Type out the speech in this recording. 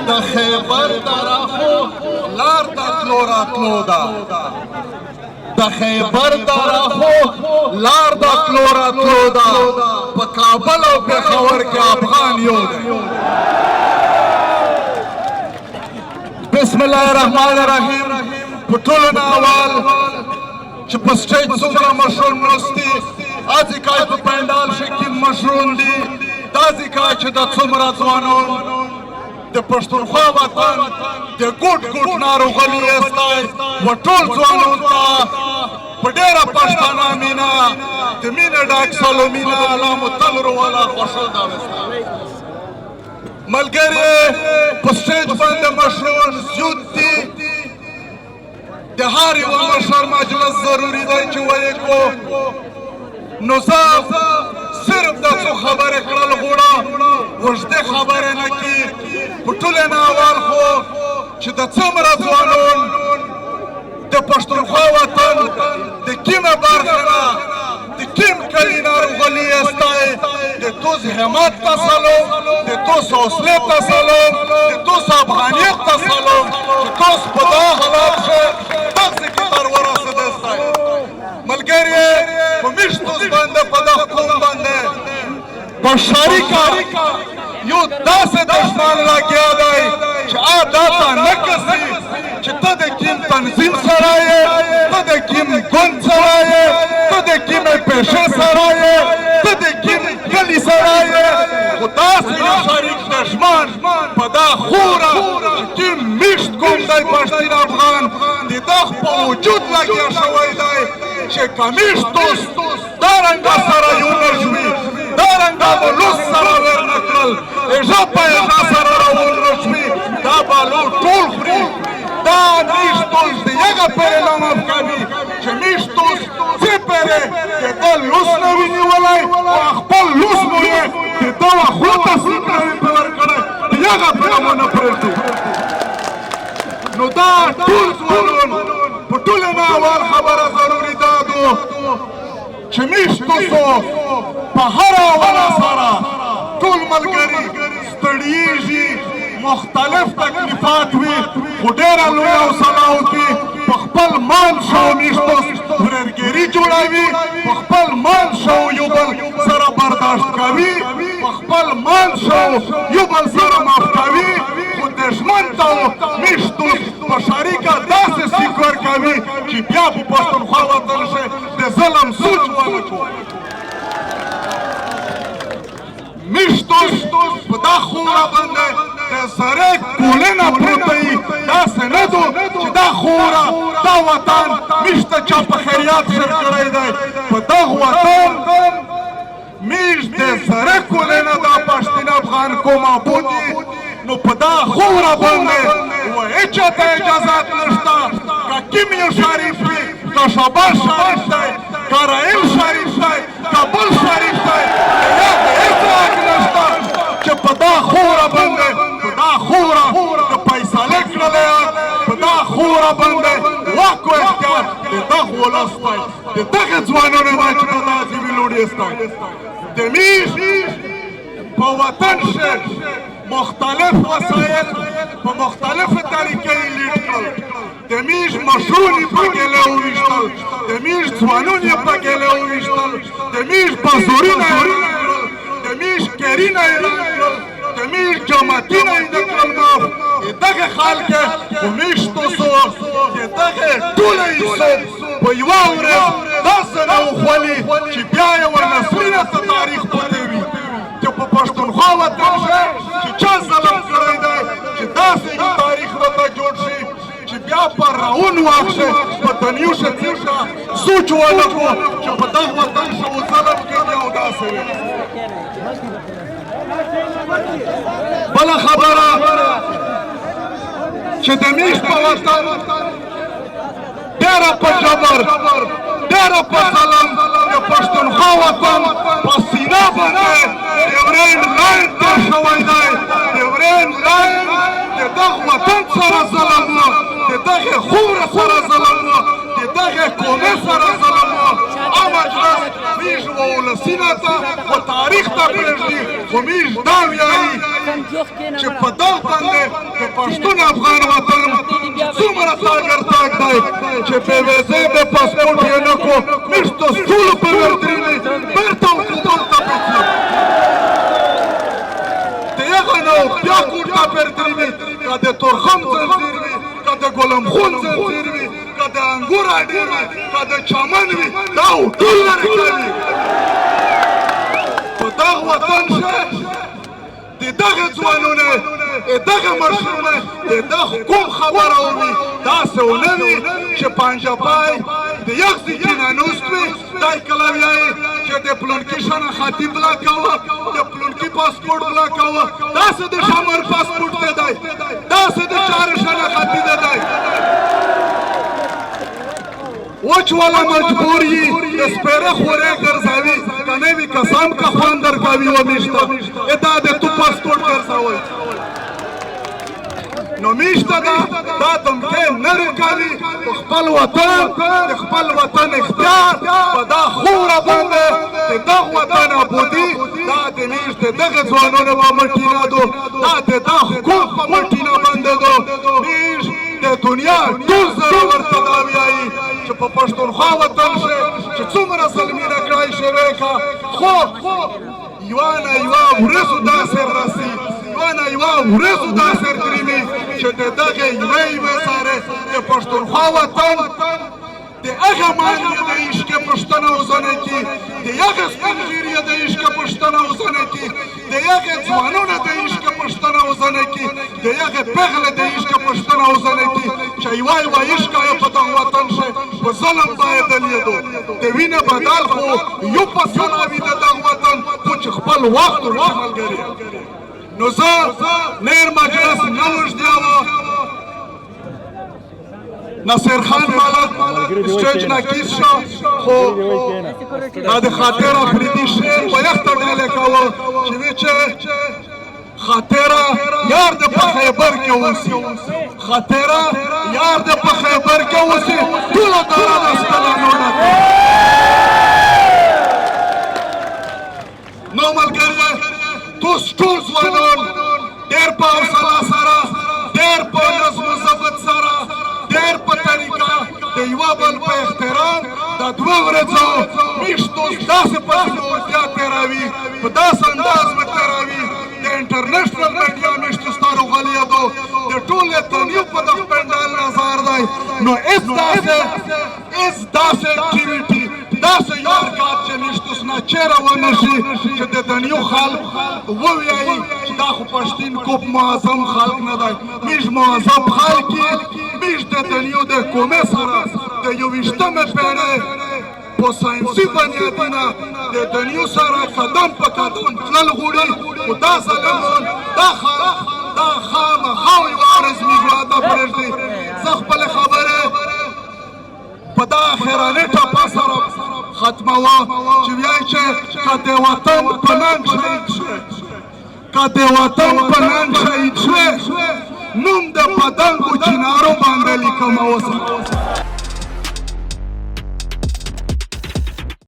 د خیبر دره خو لار د تلو راتلو ده د خیبر دره خو لار د تلو راتلو ده په کابل او پېښور کې افغان یو دی بسم الله الرحمن الرحیم په ټولو نه اول چې په سټیج څومره مشرون ناست دي هسې کای په پنډال شکل مشرون دي داسې کای چې د څومره ځوانان د پښتونخوا وطن د ګوټ ګوټ ناروغلي ایستی و ټول ځوانانو ته په ډېره پښتانه مینه د مینې ډک سلامونه الله مو تل روواله خوښه دا وستا ملګري په سټیج باندې مشرون زیات دي د هر یو مشر مجلس ضروري دی چې ویې کړو نو زه صرف دا څو خبرې کړل غواړه اوږدې خبرې نه کړي په ټولو نه اول خو چې د څومره ځوانان د پښتونخوا وطن د کومه برخه نه د کوم کلي ناروغلي ایستی د توس همت ته سلام د توس حوصلې ته سلام د توس افغانیت ته سلام چې توس په دا حالات ښه دغسې کې تر ورسېدستی ملګري په میشتوس باندې په دغه قوم باندې په شریکه یو داسې دشمن لګیا دی چې دا ته نه کسي چې ته د کوم تنظیم سره یې ته د کوم ګوند سره یې ته د کومې پیشې سره یې ته د کوم کلي سره یې خو داسې یو شریک دشمن په دا خوره چې کوم میشت قوم دی پښتون افغان د دغه په وجود لګیا شوی دی چې که میشتوس دارنګه سره یو نه شوي دارنګه به لوس سره ور نه کړل ایژه په ایژه سره راون نه شوي دا به لو ټول خوري دا میشتوس د یغه پرې لمف کوي چې میشتوس څه پرې د ده لوس نه وي نیولی او خپل لوس مو یې د ده خوله ته سیکړی په ورکړی د یغه پرې مو نه پرېږدو نو دا ټول ځوانان په ټولو نه اول خبره ضروري دا ده چې میشتوسو په هره ونه سره ټول ملګري ستړیږي مختلف تکلیفات وي خو ډېره لویه حوصله وکړي په خپل مان شو میشتوس ورورګري جوړوي په خپل مان شو یو بل سره برداشت کوي په خپل مان شو یو بل سره معاف کوي خو دښمن ته میشتوس په شریکه داسې سیک ورکوي چې بیا په پښتونخوا وطن ښه د ظلم سوچ ونه کړو میشتوس په دا خوره باندې د سړی کولینه پروته وي داسې نه ده چې دا خوره دا وطن میش ته چا په خیریات شر کړی دی په دغه وطن میش د سړی کولینه دا پښتون افغان کوم ابود دي نو په دا خوره باندې و هېچا ته اجازات نشته که کوم یو شریف وي که شاباش شریف دی که رحیم شریف دی که بل شریف دی یا د هېڅ حق نشته چې په دا خوره باندې په دا خوره د فیصلې کړلی په دا خوره باندې واک و اختیار د دغه ولس دی د دغه ځوانانو دی چې په داسې ویلوړېستی د میش په وطن ښه مختلف وسایل په مختلفې طریقې یې لیډ کړل د میش مشرون یې په ګیله وویشتل د میش ځوانون یې په ګیله وویشتل د میش بازارونه یې ړنګ کړل د میش کرینه یې ړنګ کړل د میش جوماتونه یې نه کړل معاف د دغه خلک په میشتوسو د دغه ټوله حساب په یوه ورځ داسې نه وخولي چې بیا یې ورنسلینه ته تاریخ پاتې وي چې په پښتونخوا وطن ښه چې چا ظلم کړی دی چې داسې یو تاریخ راته جوړ شي چې بیا په راون واخښې په دنیو ښه څېرته سوچ ونه کړو چې په دغه وطن ښه و ظلم کوي او داسې وي بله خبره چې د میش په وطن ډېره په جبر ډېره په ظلم د پښتونخوا وطن په سینه باندې ډیورنډ لاین تېر شوی دی ډیورنډ لاین د دغه وطن سره ظلم و د دغې خوره سره ظلم و د دغې قومې سره ظلم و مجلس میش و ولسینه ته خو تاریخ ته پرېږدي خو میش دا ویایي چې په دغه باندې د دی چې بې ویزې بې پاسپورټ یې نه کو میشتو سولو په ورترینې بیرته حکومت ته پتلو د هغه نه بیا کور ته پرترینې که د تورخم زنځیر وي که د ګلمخون زنځیر وي که د انګور اډې وي که د چمن وي دا ټول لرې کوي په دغه وطن شه د دغه ځوانونه د دغه مشرونه د دغه کوم خبره وي داسې ونه وي چې پنجه پای د یخ ځای کې نانوست وي دی کله وایي چې د پلونکي شنه خطي بلا کوه د پلونکي پاسپورټ بلا کوه داسې د شمر پاسپورټ دی داسې د چارې شنه خطي دی وچ والا مجبور یي د سپېره خورې ګرځوي که نه وي کسان که خوند درکوي ومیشته دا د تو پاسپورټ ګرځوئ نو میشته دا دمکې نه رکوي په خپل وطن د خپل وطن اختیار په دا خوره باندې د دغه وطن ابودي دا د میش د دغه ځوانانو په مټینه دو دا د دا حکومت په مټینه باندې دو میش د دنیا ټول ضرور ته دا وایي چې په پښتونخوا وطن شي چې څومره ظلمونه کړی شوی که خو یوه نه یوه ورځو داسې راسي یوه نه یوه ورځو داسې درېمي چې د دغې یوې سره د پښتونخوا وطن د هغه مانیه د عشق پښتنه وزنه کي د هغه سپین ږیریه د عشق پښتنه وزنه کي د هغه ځوانونه د عشق پښتنه وزنه کي د هغه پغله د عشق پښتنه وزنه کي چې یوه یوه عشق یې په دغه وطن شي په ظلم باید لیدو د وینې بدل خو یو په سلاوي د دغه وطن خو چې خپل وخت ورته ملګري نو زه نیر مجلس نه اوږدوم نصیر خان ملک سټیج نه کیس شو خو دا د خاطر افریدي شعر په یخ تړلی کوه چې وی چې خاطره یار د په خیبر کې اوسي خاطره یار د په خیبر کې اوسي ټوله دره د سکلانونه نو ملګری توس ټول ځوانان ډېر په حوصله سره ډېر په نظم و ضبط سره ډېر په طریقه د یوه بل په احترام دا دوه ورځو میشتو داسې پسې ورتیا تېروي په داسې انداز به تېروي د انټرنیشنل میډیا میشتو ستا روغلیدو د ټول دنیا په دغه پنډال نظر دی نو هېڅ داسې اکټیویټي داسې یادګار چې میشتوس نه چېرې ونه شي چې د دنیا خلک ووایي چې دا خو پښتونخوا معظم خلک نه دی میش معظم خلک یې میش د دنیا د قومې سره د یوویشتمې پېړۍ په ساینسي بنیادونه د دنیا سره قدم په قدم تلل غواړي خو دا ظالمان دا خامخا یوه ورځ میږه دا پرېږدي زه خپلې خبرې په دا اخراني ټپه سره ختموه چې وایي چې که د وطن په ننګ شهید شوې که د وطن په ننګ شهید شوې نوم د پتنګو چنارو باندې لیکمه اوسه